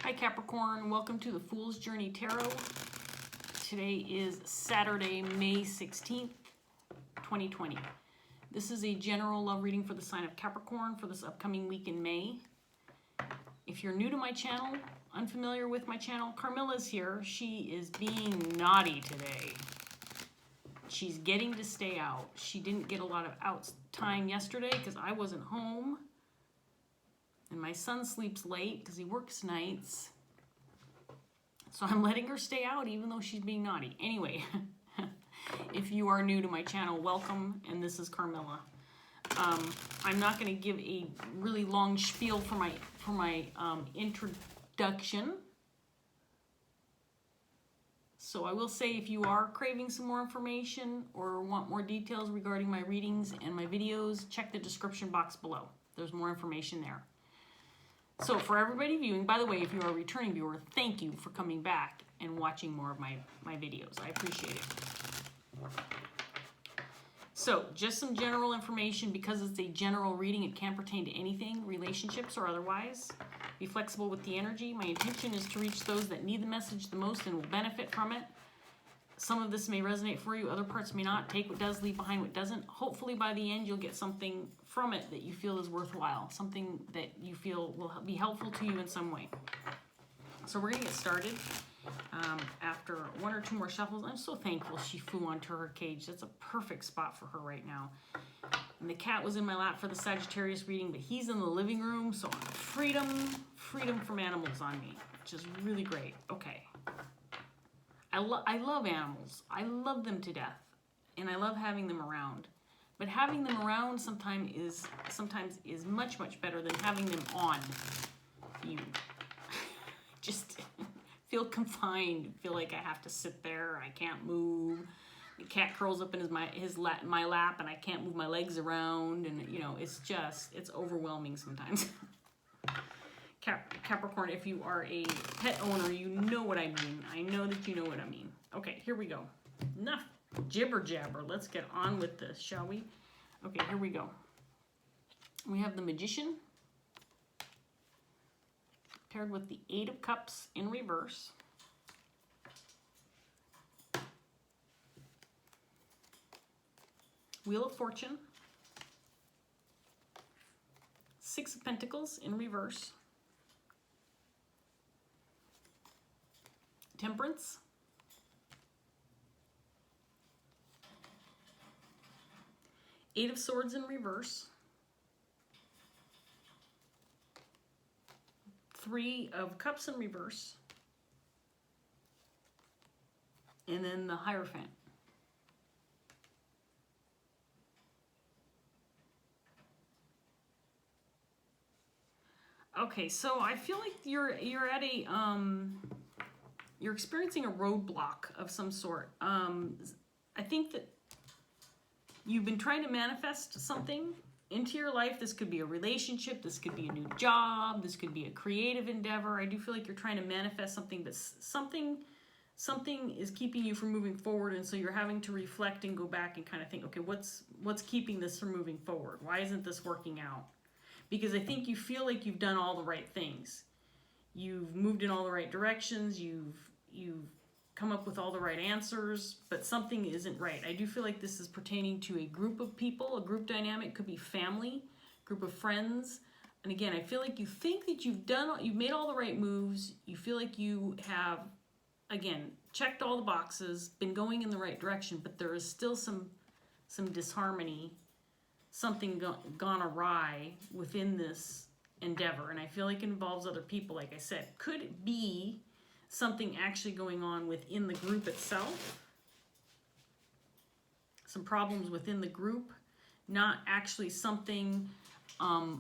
Hi Capricorn, welcome to the Fool's Journey Tarot. Today is Saturday, May 16th, 2020. This is a general love reading for the sign of Capricorn for this upcoming week in May. If you're new to my channel, unfamiliar with my channel, Carmilla's here. She is being naughty today. She's getting to stay out. She didn't get a lot of out time yesterday because I wasn't home. And my son sleeps late because he works nights. So I'm letting her stay out even though she's being naughty. Anyway, if you are new to my channel, welcome. And this is Carmilla. I'm not going to give a really long spiel for my introduction. So I will say if you are craving some more information or want more details regarding my readings and my videos, check the description box below. There's more information there. So for everybody viewing, by the way, if you are a returning viewer, thank you for coming back and watching more of my videos. I appreciate it. So just some general information. Because it's a general reading, it can pertain to anything, relationships or otherwise. Be flexible with the energy. My intention is to reach those that need the message the most and will benefit from it. Some of this may resonate for you, other parts may not. Take what does, leave behind what doesn't. Hopefully by the end you'll get something from it that you feel is worthwhile, something that you feel will be helpful to you in some way. So we're going to get started after one or two more shuffles. I'm so thankful she flew onto her cage. That's a perfect spot for her right now. And the cat was in my lap for the Sagittarius reading, but he's in the living room, so freedom from animals on me, which is really great. Okay. I love animals. I love them to death, and I love having them around. But having them around sometimes is much better than having them on you. Just feel confined. Feel like I have to sit there. I can't move. The cat curls up in my lap, and I can't move my legs around. And you know, it's overwhelming sometimes. Capricorn, if you are a pet owner, you know what I mean. I know that you know what I mean. Okay, here we go. Enough jibber jabber. Let's get on with this, shall we? Okay, here we go. We have the Magician paired with the Eight of Cups in reverse. Wheel of Fortune. Six of Pentacles in reverse. Temperance. Eight of Swords in reverse. Three of Cups in reverse. And then the Hierophant. Okay, so I feel like you're at a you're experiencing a roadblock of some sort. I think that you've been trying to manifest something into your life. This could be a relationship, this could be a new job, this could be a creative endeavor. I do feel like you're trying to manifest something, but something is keeping you from moving forward, and so you're having to reflect and go back and kind of think, okay, what's keeping this from moving forward? Why isn't this working out? Because I think you feel like you've done all the right things. You've moved in all the right directions, you've come up with all the right answers, but something isn't right. I do feel like this is pertaining to a group of people, a group dynamic, could be family, group of friends. And again, I feel like you think that you've made all the right moves. You feel like you have, again, checked all the boxes, been going in the right direction, but there is still some disharmony, something gone awry within this endeavor. And I feel like it involves other people, like I said. Could it be something actually going on within the group itself? Some problems within the group, not actually something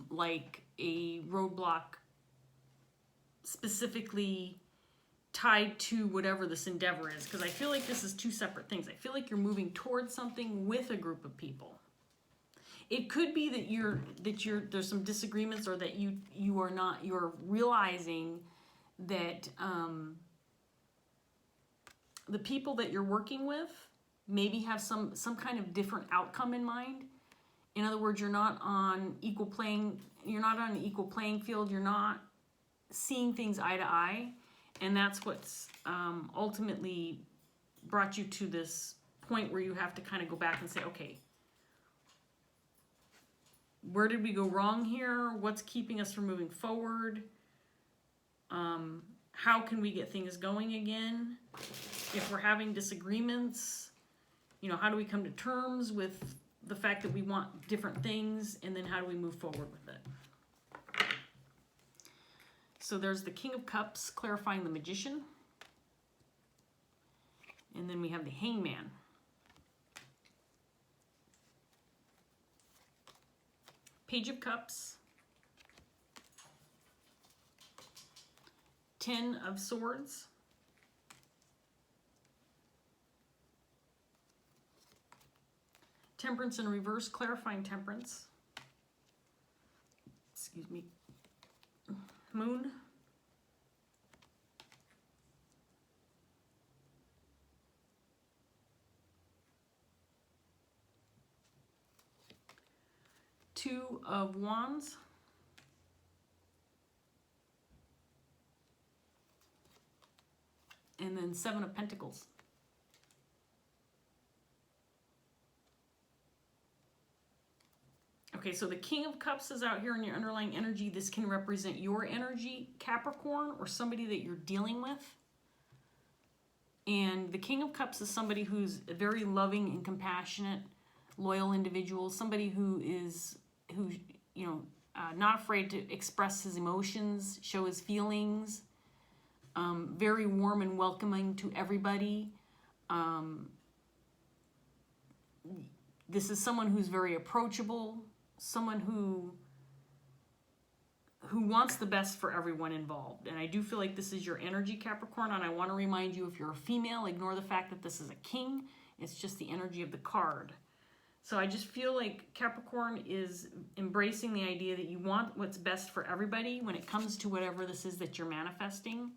like a roadblock specifically tied to whatever this endeavor is, because I feel like this is two separate things. I feel like you're moving towards something with a group of people. It could be that there's some disagreements, or that you're realizing that the people that you're working with maybe have some kind of different outcome in mind. In other words, you're not on an equal playing field. You're not seeing things eye to eye, and that's what's ultimately brought you to this point where you have to kind of go back and say, okay, where did we go wrong here? What's keeping us from moving forward? How can we get things going again? If we're having disagreements, you know, how do we come to terms with the fact that we want different things, and then how do we move forward with it? So there's the King of Cups clarifying the Magician. And then we have the Hangman. Page of Cups. 10 of Swords. Temperance in reverse, clarifying Temperance. Excuse me. Moon. Two of Wands. And then Seven of Pentacles. Okay, so the King of Cups is out here in your underlying energy. This can represent your energy, Capricorn, or somebody that you're dealing with. And the King of Cups is somebody who's a very loving and compassionate, loyal individual, somebody who you know, not afraid to express his emotions, show his feelings, very warm and welcoming to everybody. This is someone who's very approachable, someone who wants the best for everyone involved. And I do feel like this is your energy, Capricorn, and I want to remind you, if you're a female, ignore the fact that this is a king. It's just the energy of the card. So I just feel like Capricorn is embracing the idea that you want what's best for everybody when it comes to whatever this is that you're manifesting.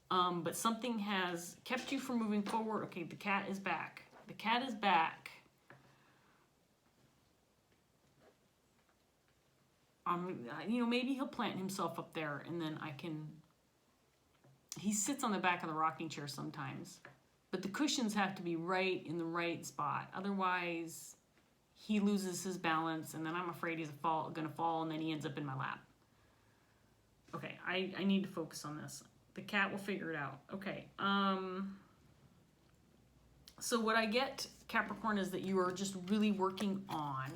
But something has kept you from moving forward. Okay, the cat is back. The cat is back. You know, maybe he'll plant himself up there, and then he sits on the back of the rocking chair sometimes. But the cushions have to be right in the right spot. Otherwise, he loses his balance, and then I'm afraid he's gonna fall, and then he ends up in my lap. Okay, I need to focus on this. The cat will figure it out. Okay. So what I get, Capricorn, is that you are just really working on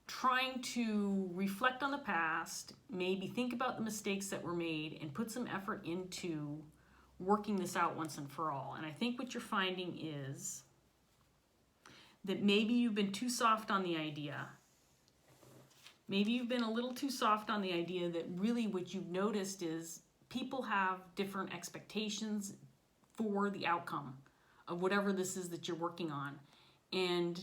trying to reflect on the past, maybe think about the mistakes that were made, and put some effort into working this out once and for all. And I think what you're finding is that maybe you've been too soft on the idea. Maybe you've been a little too soft on the idea that really what you've noticed is people have different expectations for the outcome of whatever this is that you're working on. And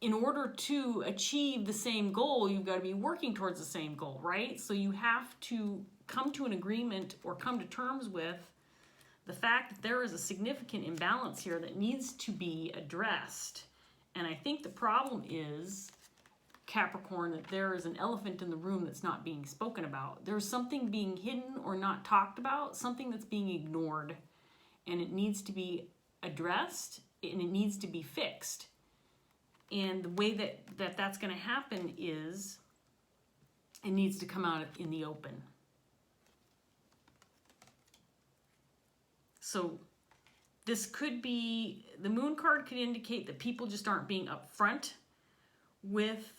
in order to achieve the same goal, you've got to be working towards the same goal, right? So you have to come to an agreement or come to terms with the fact that there is a significant imbalance here that needs to be addressed. And I think the problem is, Capricorn, that there is an elephant in the room that's not being spoken about. There's something being hidden or not talked about, something that's being ignored, and it needs to be addressed, and it needs to be fixed. And the way that that's going to happen is it needs to come out in the open. So this could be, the Moon card could indicate that people just aren't being upfront with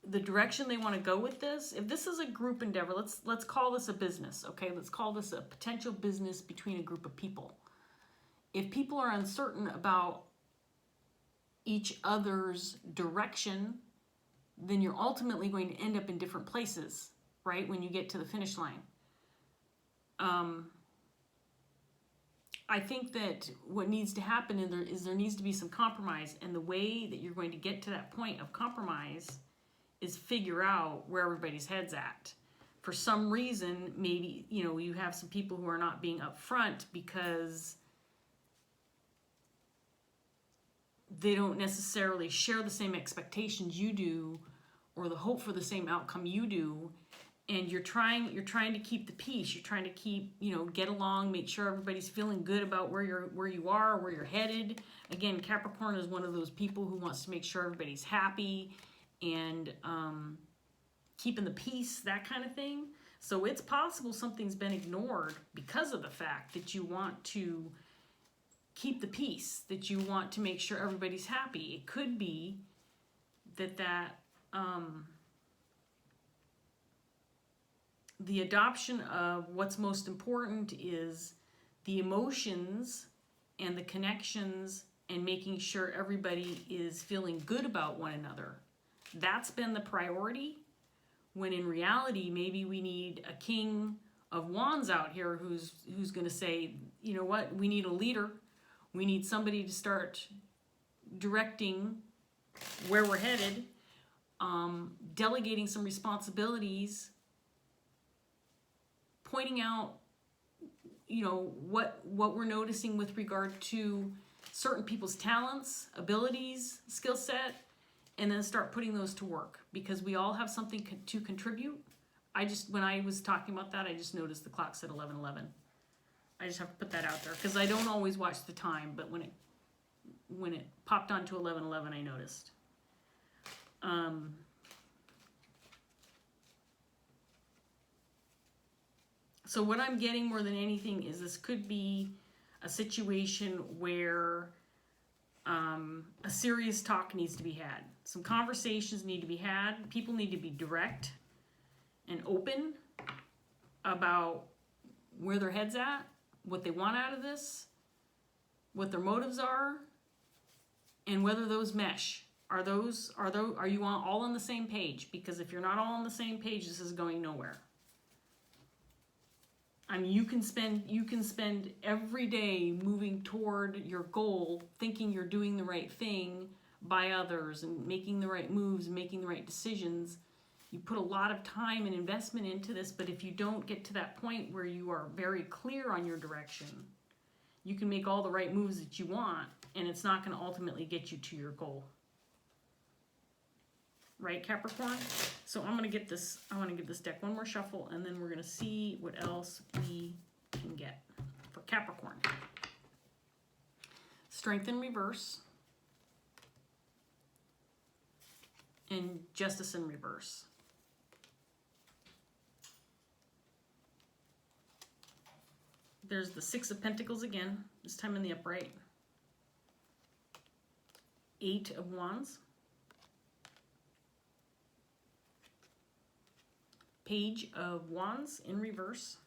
the direction they want to go with this. If this is a group endeavor, let's call this a business, okay? Let's call this a potential business between a group of people. If people are uncertain about each other's direction, then you're ultimately going to end up in different places, right? When you get to the finish line. I think that what needs to happen is there needs to be some compromise, and the way that you're going to get to that point of compromise is figure out where everybody's head's at. For some reason, maybe, you know, you have some people who are not being upfront because they don't necessarily share the same expectations you do, or the hope for the same outcome you do, and you're trying to keep the peace. You're trying to keep, get along, make sure everybody's feeling good about where you are, where you're headed. Again, Capricorn is one of those people who wants to make sure everybody's happy and keeping the peace, that kind of thing. So it's possible something's been ignored because of the fact that you want to keep the peace, that you want to make sure everybody's happy. It could be that the adoption of what's most important is the emotions and the connections and making sure everybody is feeling good about one another. That's been the priority, when in reality, maybe we need a King of Wands out here who's going to say, you know what, we need a leader. We need somebody to start directing where we're headed, delegating some responsibilities, pointing out, what we're noticing with regard to certain people's talents, abilities, skill set, and then start putting those to work, because we all have something to contribute. When I was talking about that, I just noticed the clock said 11:11. I just have to put that out there, because I don't always watch the time, but when it popped onto 11:11, I noticed. So what I'm getting more than anything is this could be a situation where a serious talk needs to be had. Some conversations need to be had. People need to be direct and open about where their head's at, what they want out of this, what their motives are, and whether those mesh. Are you all on the same page? Because if you're not all on the same page, this is going nowhere. I mean, you can spend every day moving toward your goal, thinking you're doing the right thing by others and making the right moves and making the right decisions. You put a lot of time and investment into this, but if you don't get to that point where you are very clear on your direction, you can make all the right moves that you want, and it's not going to ultimately get you to your goal. Right, Capricorn? So I want to give this deck one more shuffle, and then we're going to see what else we can get for Capricorn. Strength in reverse. And Justice in reverse. There's the Six of Pentacles again, this time in the upright. Eight of Wands. Page of Wands in reverse.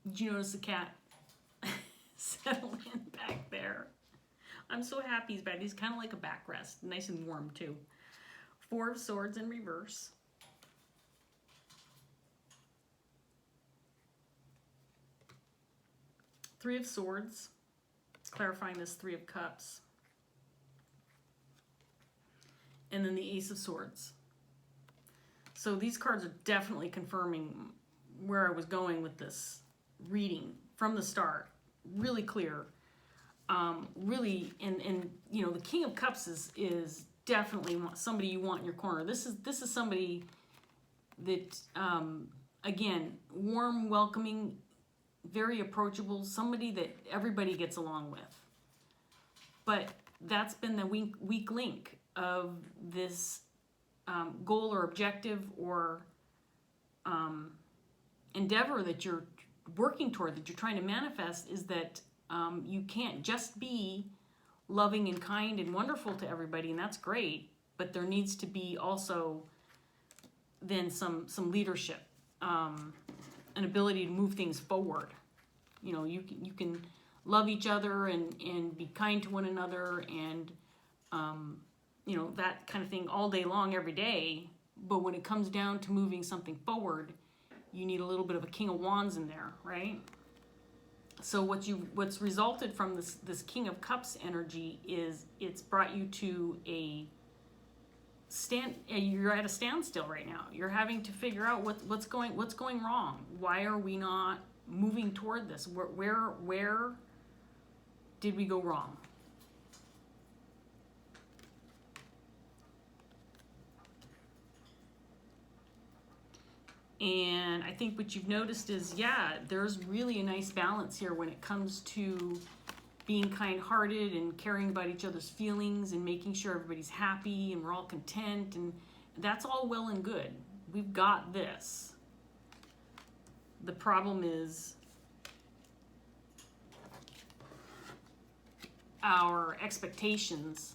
Did you notice the cat settle in back there? I'm so happy he's back. He's kind of like a backrest, nice and warm too. Four of Swords in reverse. Three of Swords, clarifying this Three of Cups. And then the Ace of Swords. So these cards are definitely confirming where I was going with this reading from the start. Really clear. Really, and the King of Cups is definitely somebody you want in your corner. This is somebody that, again, warm, welcoming, very approachable, somebody that everybody gets along with. But that's been the weak link of this goal or objective or endeavor that you're working toward, that you're trying to manifest, is that you can't just be loving and kind and wonderful to everybody, and that's great, but there needs to be also then some leadership, an ability to move things forward. You can love each other and be kind to one another and that kind of thing all day long, every day. But when it comes down to moving something forward, you need a little bit of a King of Wands in there, right? So what's resulted from this King of Cups energy is it's brought you to you're at a standstill right now. You're having to figure out what's going wrong. Why are we not moving toward this? Where did we go wrong? And I think what you've noticed is, yeah, there's really a nice balance here when it comes to being kind-hearted and caring about each other's feelings and making sure everybody's happy and we're all content, and that's all well and good. We've got this. The problem is our expectations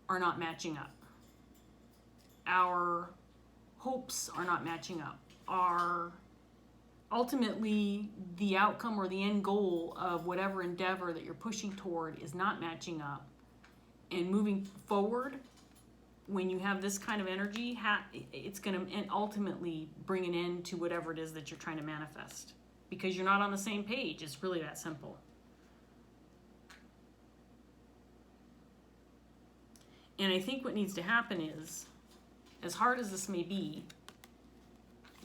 are not matching up. Our hopes are not matching up. Ultimately, the outcome or the end goal of whatever endeavor that you're pushing toward is not matching up. And moving forward, when you have this kind of energy, it's going to ultimately bring an end to whatever it is that you're trying to manifest. Because you're not on the same page. It's really that simple. And I think what needs to happen is, as hard as this may be,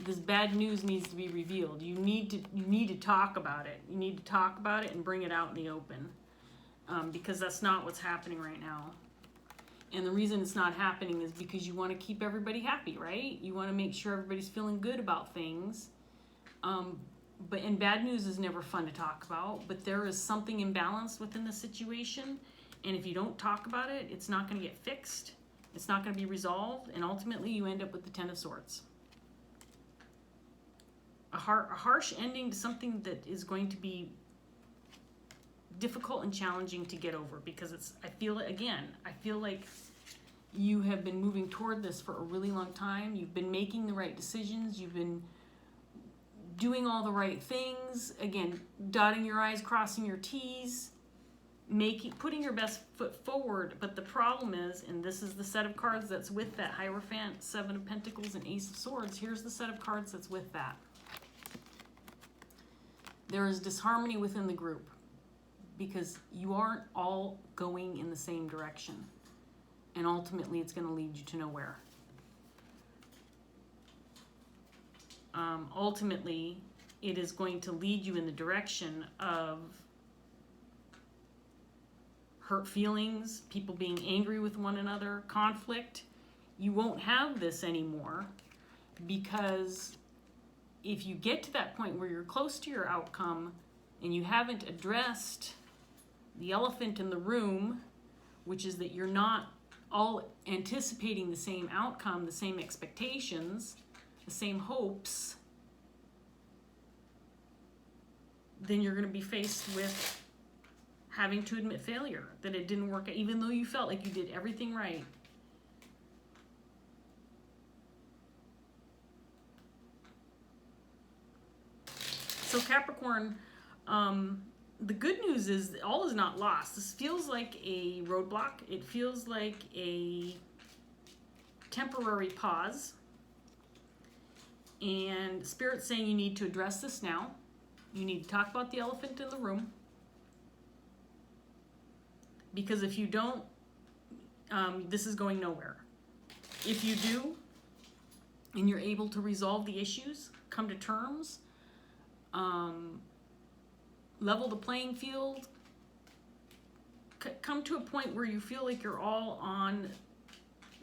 this bad news needs to be revealed. You need to talk about it. You need to talk about it and bring it out in the open, because that's not what's happening right now. And the reason it's not happening is because you want to keep everybody happy, right? You want to make sure everybody's feeling good about things. And bad news is never fun to talk about. But there is something imbalanced within the situation, and if you don't talk about it, it's not going to get fixed. It's not going to be resolved, and ultimately you end up with the Ten of Swords. A harsh ending to something that is going to be difficult and challenging to get over, because I feel like you have been moving toward this for a really long time. You've been making the right decisions. You've been doing all the right things. Again, dotting your I's, crossing your T's, putting your best foot forward. But the problem is, and this is the set of cards that's with that Hierophant, Seven of Pentacles, and Ace of Swords. Here's the set of cards that's with that. There is disharmony within the group because you aren't all going in the same direction. And ultimately, it's going to lead you to nowhere. Ultimately, it is going to lead you in the direction of hurt feelings, people being angry with one another, conflict. You won't have this anymore, because if you get to that point where you're close to your outcome and you haven't addressed the elephant in the room, which is that you're not all anticipating the same outcome, the same expectations, the same hopes, then you're going to be faced with having to admit failure, that it didn't work out, even though you felt like you did everything right. So Capricorn, the good news is that all is not lost. This feels like a roadblock. It feels like a temporary pause. And Spirit's saying you need to address this now. You need to talk about the elephant in the room. Because if you don't, this is going nowhere. If you do, and you're able to resolve the issues, come to terms, level the playing field, come to a point where you feel like you're all on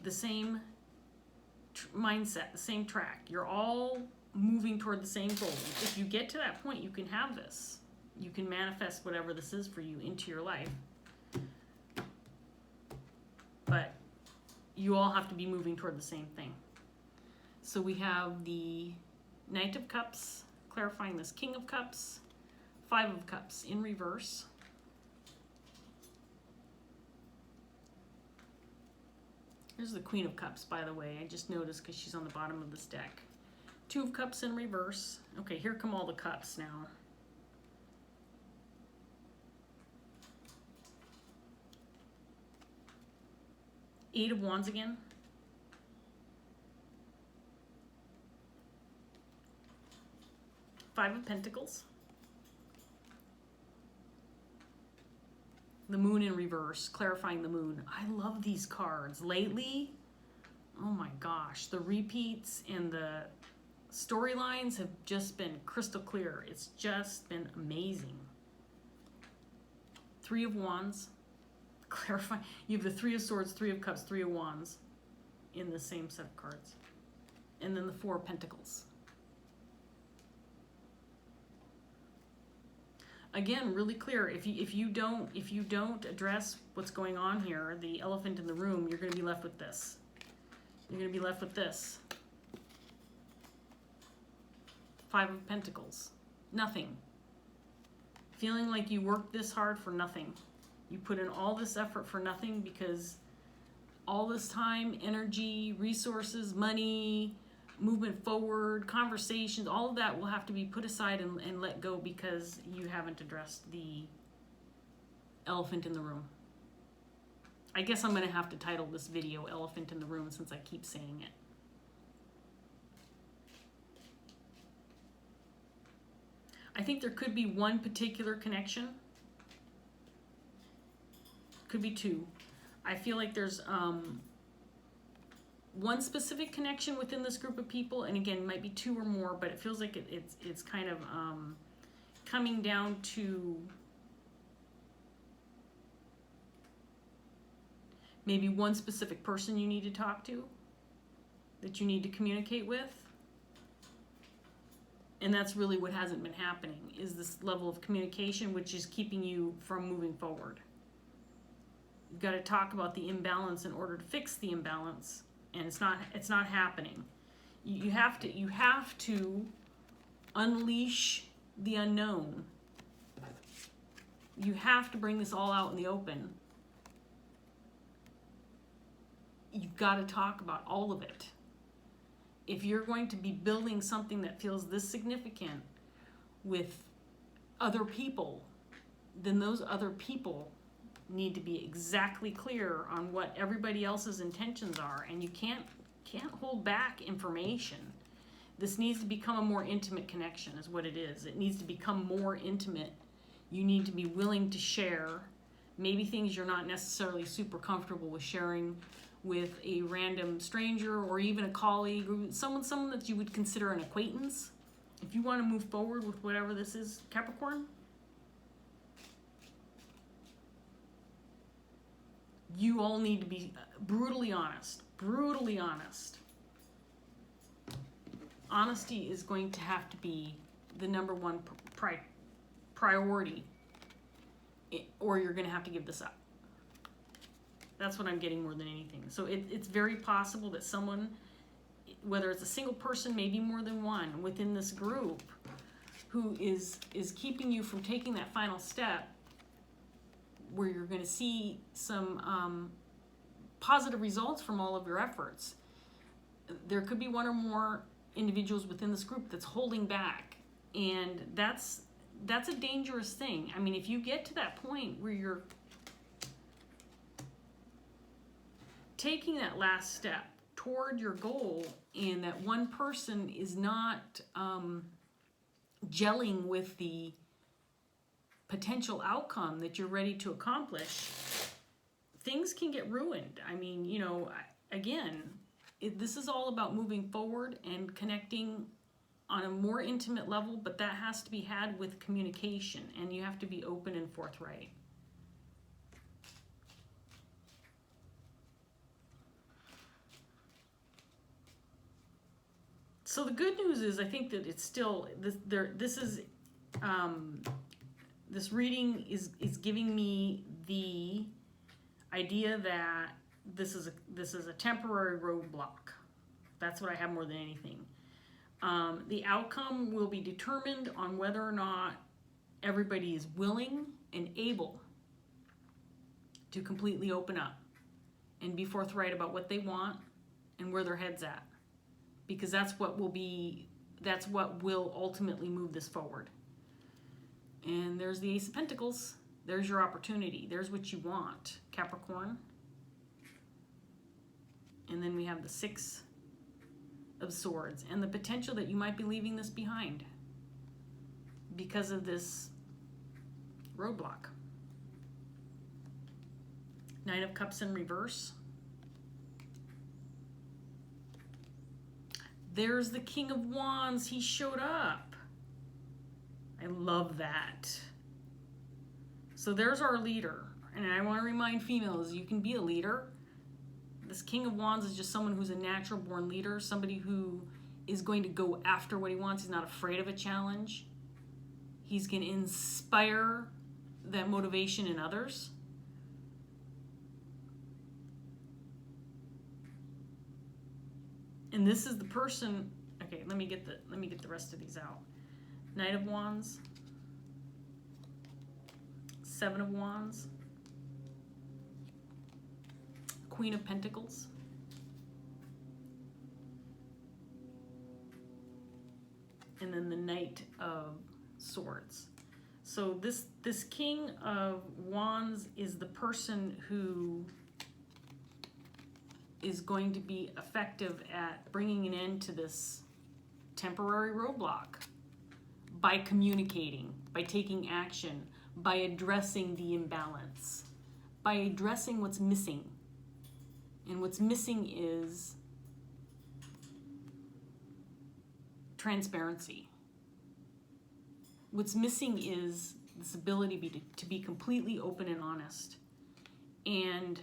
the same mindset, the same track. You're all moving toward the same goal. If you get to that point, you can have this. You can manifest whatever this is for you into your life. But you all have to be moving toward the same thing. So we have the Knight of Cups, clarifying this, King of Cups, Five of Cups in reverse. Here's the Queen of Cups, by the way. I just noticed because she's on the bottom of this deck. Two of Cups in reverse. Okay, here come all the cups now. Eight of Wands again. Five of Pentacles. The Moon in reverse, clarifying the Moon. I love these cards. Lately, oh my gosh, the repeats and the storylines have just been crystal clear. It's just been amazing. Three of Wands. Clarify. You have the Three of Swords, Three of Cups, Three of Wands in the same set of cards. and then the Four of Pentacles. Again, really clear. If you don't address what's going on here, the elephant in the room, you're going to be left with this. You're going to be left with this. Five of Pentacles. Nothing. Feeling like you worked this hard for nothing. You put in all this effort for nothing because all this time, energy, resources, money, movement forward, conversations, all of that will have to be put aside and let go because you haven't addressed the elephant in the room. I guess I'm going to have to title this video Elephant in the Room since I keep saying it. I think there could be one particular connection. Could be two. I feel like there's one specific connection within this group of people, and again, might be two or more, but it feels like it's kind of coming down to maybe one specific person you need to talk to, that you need to communicate with. And that's really what hasn't been happening, is this level of communication, which is keeping you from moving forward. You've got to talk about the imbalance in order to fix the imbalance, and it's not happening. You have to unleash the unknown. You have to bring this all out in the open. You've got to talk about all of it. If you're going to be building something that feels this significant with other people, then those other people need to be exactly clear on what everybody else's intentions are, and you can't hold back information. This needs to become a more intimate connection is what it is. It needs to become more intimate. You need to be willing to share maybe things you're not necessarily super comfortable with sharing with a random stranger or even a colleague, or someone that you would consider an acquaintance. If you want to move forward with whatever this is, Capricorn, you all need to be brutally honest. Brutally honest. Honesty is going to have to be the number one priority, or you're going to have to give this up. That's what I'm getting more than anything. So it's very possible that someone, whether it's a single person, maybe more than one within this group, who is keeping you from taking that final step where you're going to see some positive results from all of your efforts. There could be one or more individuals within this group that's holding back, and that's a dangerous thing. I mean, if you get to that point where you're taking that last step toward your goal, and that one person is not gelling with the potential outcome that you're ready to accomplish, things can get ruined. I mean, you know, again, this is all about moving forward and connecting on a more intimate level, but that has to be had with communication, and you have to be open and forthright. So the good news is, I think that it's still this reading is giving me the idea that this is a temporary roadblock. That's what I have more than anything. The outcome will be determined on whether or not everybody is willing and able to completely open up and be forthright about what they want and where their head's at. Because that's what will ultimately move this forward. And there's the Ace of Pentacles. There's your opportunity. There's what you want, Capricorn. And then we have the Six of Swords and the potential that you might be leaving this behind because of this roadblock. Nine of Cups in reverse. There's the King of Wands. He showed up. I love that. So there's our leader. And I want to remind females, you can be a leader. This King of Wands is just someone who's a natural born leader, somebody who is going to go after what he wants. He's not afraid of a challenge. He's going to inspire that motivation in others. And this is the person. Okay, let me get the rest of these out. Knight of Wands, Seven of Wands, Queen of Pentacles, and then the Knight of Swords. So this King of Wands is the person who is going to be effective at bringing an end to this temporary roadblock by communicating, by taking action, by addressing the imbalance, by addressing what's missing. And what's missing is transparency. What's missing is this ability to be completely open and honest. And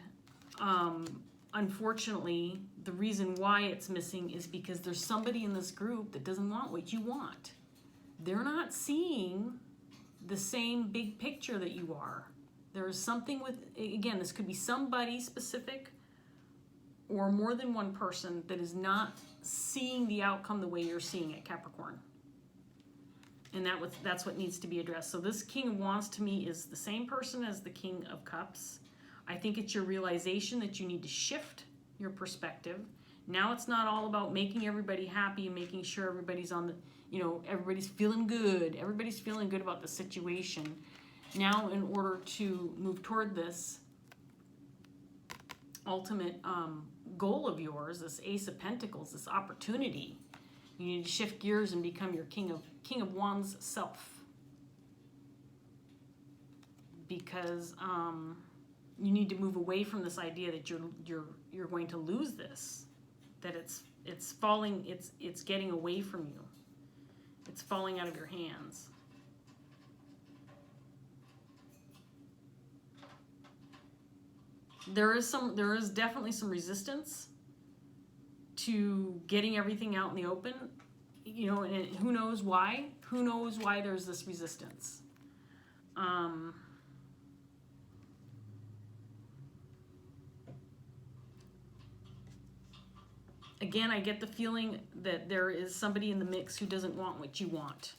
unfortunately, the reason why it's missing is because there's somebody in this group that doesn't want what you want. They're not seeing the same big picture that you are. There is something with, again, this could be somebody specific or more than one person that is not seeing the outcome the way you're seeing it, Capricorn. And that's what needs to be addressed. So this King of Wands to me is the same person as the King of Cups. I think it's your realization that you need to shift your perspective. Now it's not all about making everybody happy and making sure everybody's on the, everybody's feeling good. Everybody's feeling good about the situation. Now, in order to move toward this ultimate goal of yours, this Ace of Pentacles, this opportunity, you need to shift gears and become your King of Wands self. Because you need to move away from this idea that you're going to lose this, that it's falling, it's getting away from you, it's falling out of your hands. There is definitely some resistance to getting everything out in the open, and who knows why? Who knows why there's this resistance? Again, I get the feeling that there is somebody in the mix who doesn't want what you want.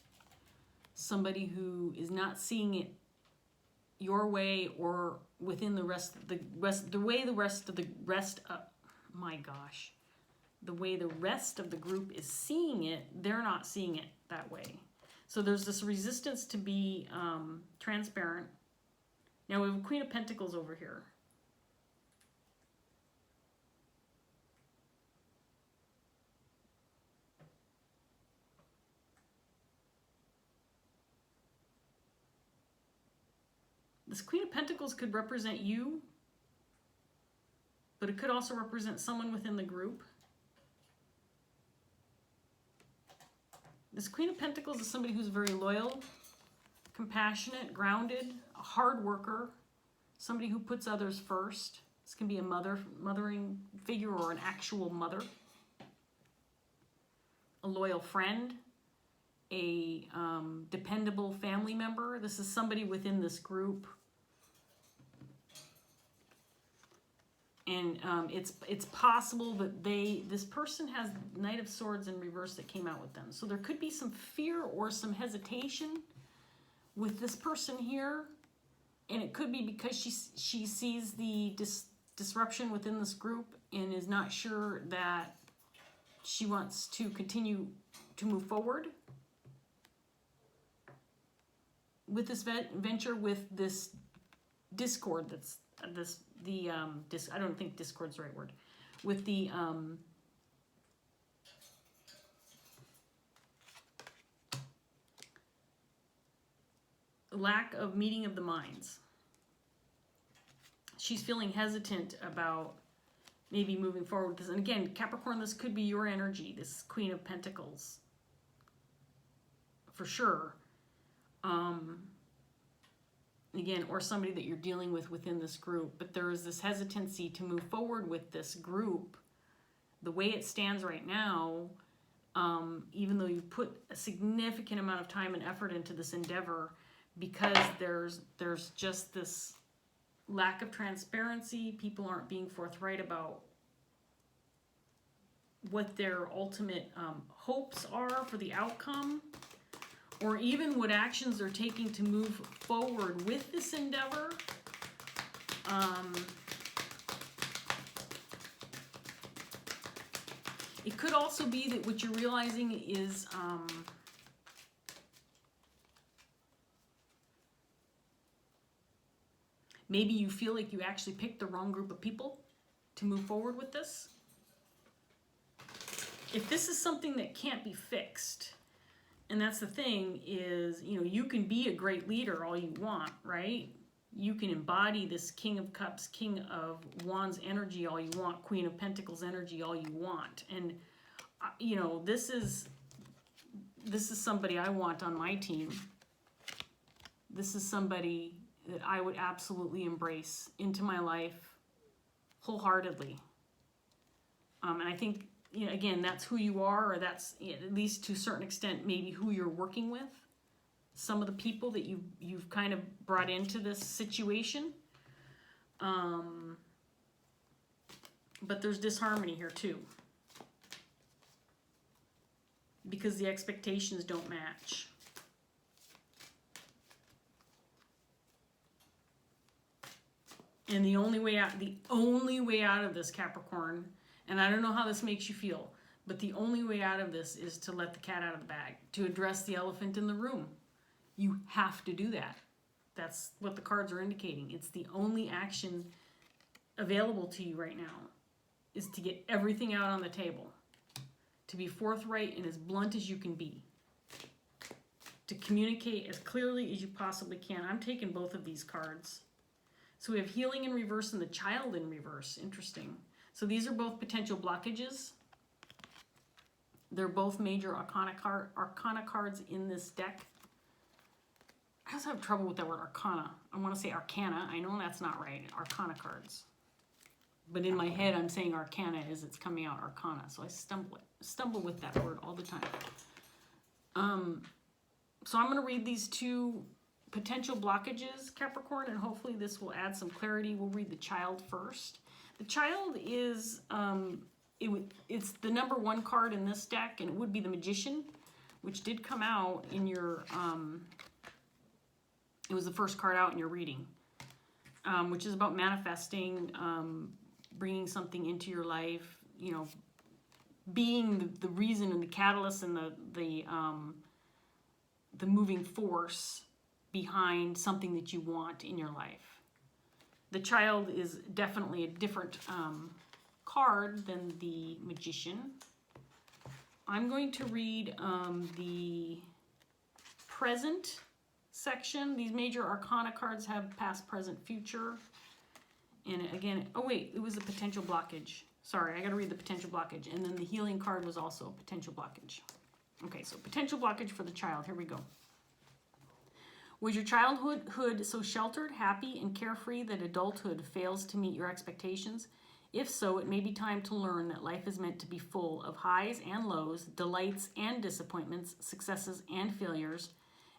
Somebody who is not seeing it your way or within the way the rest of the group is seeing it, they're not seeing it that way. So there's this resistance to be transparent. Now we have a Queen of Pentacles over here. This Queen of Pentacles could represent you, but it could also represent someone within the group. This Queen of Pentacles is somebody who's very loyal, compassionate, grounded, a hard worker, somebody who puts others first. This can be a mothering figure or an actual mother, a loyal friend, a dependable family member. This is somebody within this group. And it's possible that this person has Knight of Swords in reverse that came out with them. So there could be some fear or some hesitation with this person here. And it could be because she sees the disruption within this group and is not sure that she wants to continue to move forward with this venture, with this discord that's I don't think discord's the right word, with the lack of meeting of the minds. She's feeling hesitant about maybe moving forward with this. And again, Capricorn, this could be your energy, this Queen of Pentacles, for sure. Again, or somebody that you're dealing with within this group. But there is this hesitancy to move forward with this group. The way it stands right now, even though you put a significant amount of time and effort into this endeavor, because there's just this lack of transparency. People aren't being forthright about what their ultimate hopes are for the outcome, or even what actions they're taking to move forward with this endeavor. It could also be that what you're realizing is maybe you feel like you actually picked the wrong group of people to move forward with this. If this is something that can't be fixed, and that's the thing, is, you know, you can be a great leader all you want, right? You can embody this King of Cups, King of Wands energy all you want, Queen of Pentacles energy all you want. And, you know, this is somebody I want on my team. This is somebody that I would absolutely embrace into my life wholeheartedly. And I think, you know, again, that's who you are, or that's, you know, at least to a certain extent, maybe who you're working with. Some of the people that you've kind of brought into this situation. But there's disharmony here too, because the expectations don't match. And the only way out of this, Capricorn, and I don't know how this makes you feel, but the only way out of this is to let the cat out of the bag, to address the elephant in the room. You have to do that. That's what the cards are indicating. It's the only action available to you right now, is to get everything out on the table, to be forthright and as blunt as you can be, to communicate as clearly as you possibly can. I'm taking both of these cards. So we have healing in reverse and the child in reverse. Interesting. So these are both potential blockages. They're both major arcana cards in this deck. I also have trouble with that word arcana. I want to say arcana. I know that's not right. Arcana cards. But in my head, I'm saying arcana as it's coming out arcana. So I stumble with that word all the time. So I'm going to read these two potential blockages, Capricorn, and hopefully this will add some clarity. We'll read the child first. The child is, it's the number one card in this deck, and it would be the Magician, which did come out in your, it was the first card out in your reading, which is about manifesting, bringing something into your life, you know, being the reason and the catalyst and the moving force behind something that you want in your life. The child is definitely a different card than the Magician. I'm going to read the present section. These major arcana cards have past, present, future. And again, oh wait, it was a potential blockage. Sorry, I gotta read the potential blockage. And then the healing card was also a potential blockage. Okay, so potential blockage for the child. Here we go. Was your childhood so sheltered, happy, and carefree that adulthood fails to meet your expectations? If so, it may be time to learn that life is meant to be full of highs and lows, delights and disappointments, successes and failures,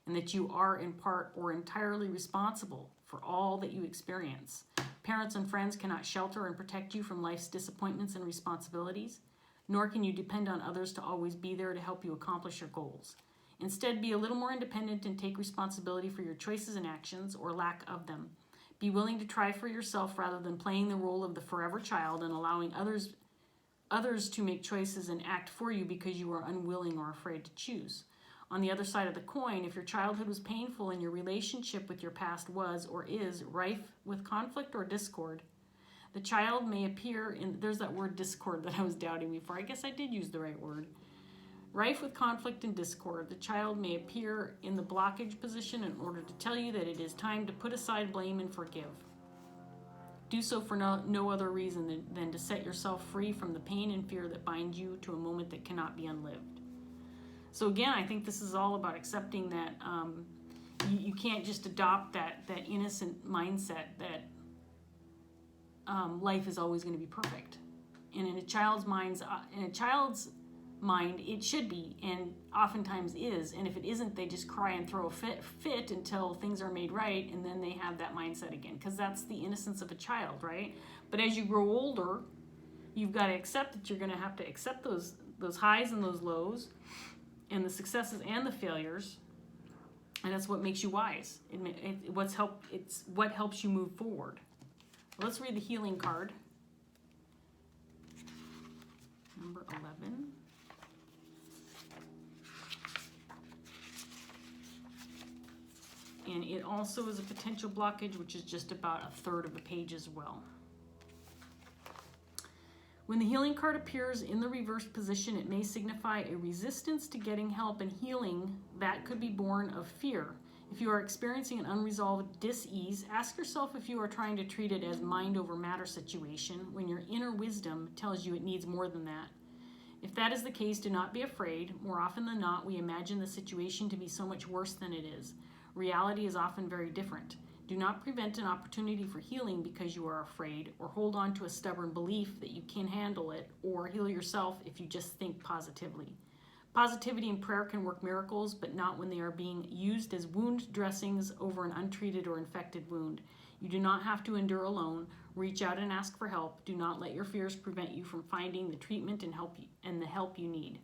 and that you are in part or entirely responsible for all that you experience. Parents and friends cannot shelter and protect you from life's disappointments and responsibilities, nor can you depend on others to always be there to help you accomplish your goals. Instead, be a little more independent and take responsibility for your choices and actions, or lack of them. Be willing to try for yourself rather than playing the role of the forever child and allowing others to make choices and act for you because you are unwilling or afraid to choose. On the other side of the coin, if your childhood was painful and your relationship with your past was or is rife with conflict or discord, the child may appear in, there's that word discord that I was doubting before. I guess I did use the right word. Rife with conflict and discord, the child may appear in the blockage position in order to tell you that it is time to put aside blame and forgive. Do so for no other reason than to set yourself free from the pain and fear that bind you to a moment that cannot be unlived. So again, I think this is all about accepting that you can't just adopt that innocent mindset that life is always going to be perfect. And in a child's mind, it should be, and oftentimes is. And if it isn't, they just cry and throw a fit until things are made right, and then they have that mindset again, because that's the innocence of a child, right? But as you grow older, you've got to accept that you're going to have to accept those highs and those lows, and the successes and the failures, and that's what makes you wise. It's what helps you move forward. Let's read the healing card. Number 11. And it also is a potential blockage, which is just about a third of the page as well. When the healing card appears in the reversed position, it may signify a resistance to getting help and healing that could be born of fear. If you are experiencing an unresolved dis-ease, ask yourself if you are trying to treat it as mind over matter situation when your inner wisdom tells you it needs more than that. If that is the case, do not be afraid. More often than not, we imagine the situation to be so much worse than it is. Reality is often very different. Do not prevent an opportunity for healing because you are afraid, or hold on to a stubborn belief that you can handle it, or heal yourself if you just think positively. Positivity and prayer can work miracles, but not when they are being used as wound dressings over an untreated or infected wound. You do not have to endure alone. Reach out and ask for help. Do not let your fears prevent you from finding the treatment and the help you need.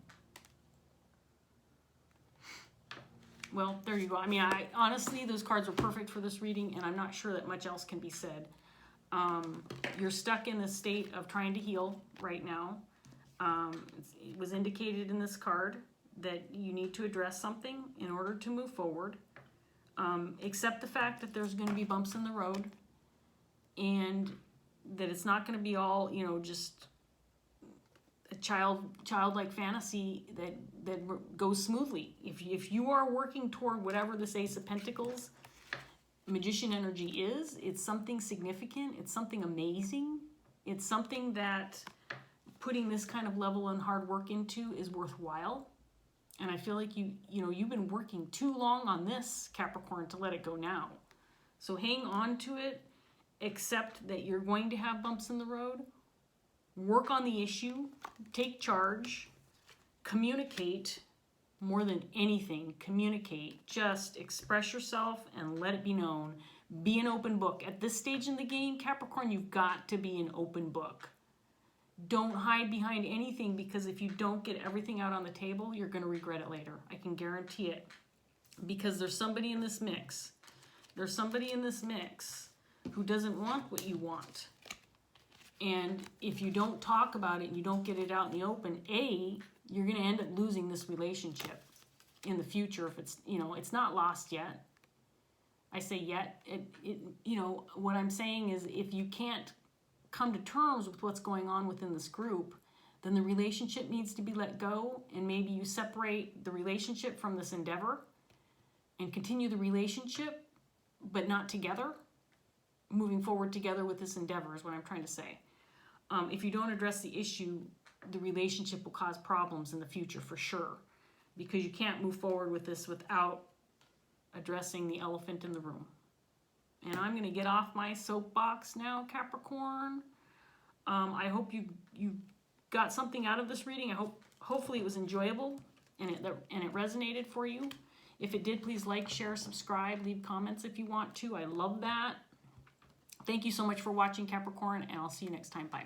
Well, there you go. I mean, honestly, those cards were perfect for this reading, and I'm not sure that much else can be said. You're stuck in the state of trying to heal right now. It was indicated in this card that you need to address something in order to move forward. Accept the fact that there's going to be bumps in the road, and that it's not going to be all, just a childlike fantasy that goes smoothly. If you are working toward whatever this Ace of Pentacles magician energy is, it's something significant, it's something amazing, it's something that putting this kind of level and hard work into is worthwhile. And I feel like you've been working too long on this, Capricorn, to let it go now. So hang on to it, accept that you're going to have bumps in the road, work on the issue, take charge, communicate. More than anything, communicate. Just express yourself and let it be known. Be an open book. At this stage in the game, Capricorn, you've got to be an open book. Don't hide behind anything, because if you don't get everything out on the table, you're going to regret it later. I can guarantee it. Because there's somebody in this mix. There's somebody in this mix who doesn't want what you want. And if you don't talk about it and you don't get it out in the open, you're going to end up losing this relationship in the future. If it's not lost yet. I say yet. What I'm saying is, if you can't come to terms with what's going on within this group, then the relationship needs to be let go, and maybe you separate the relationship from this endeavor and continue the relationship, but not together. Moving forward together with this endeavor is what I'm trying to say. If you don't address the issue, the relationship will cause problems in the future for sure, because you can't move forward with this without addressing the elephant in the room. And I'm going to get off my soapbox now, Capricorn. I hope you got something out of this reading. Hopefully it was enjoyable and it resonated for you. If it did, please like, share, subscribe, leave comments if you want to. I love that. Thank you so much for watching, Capricorn, and I'll see you next time. Bye.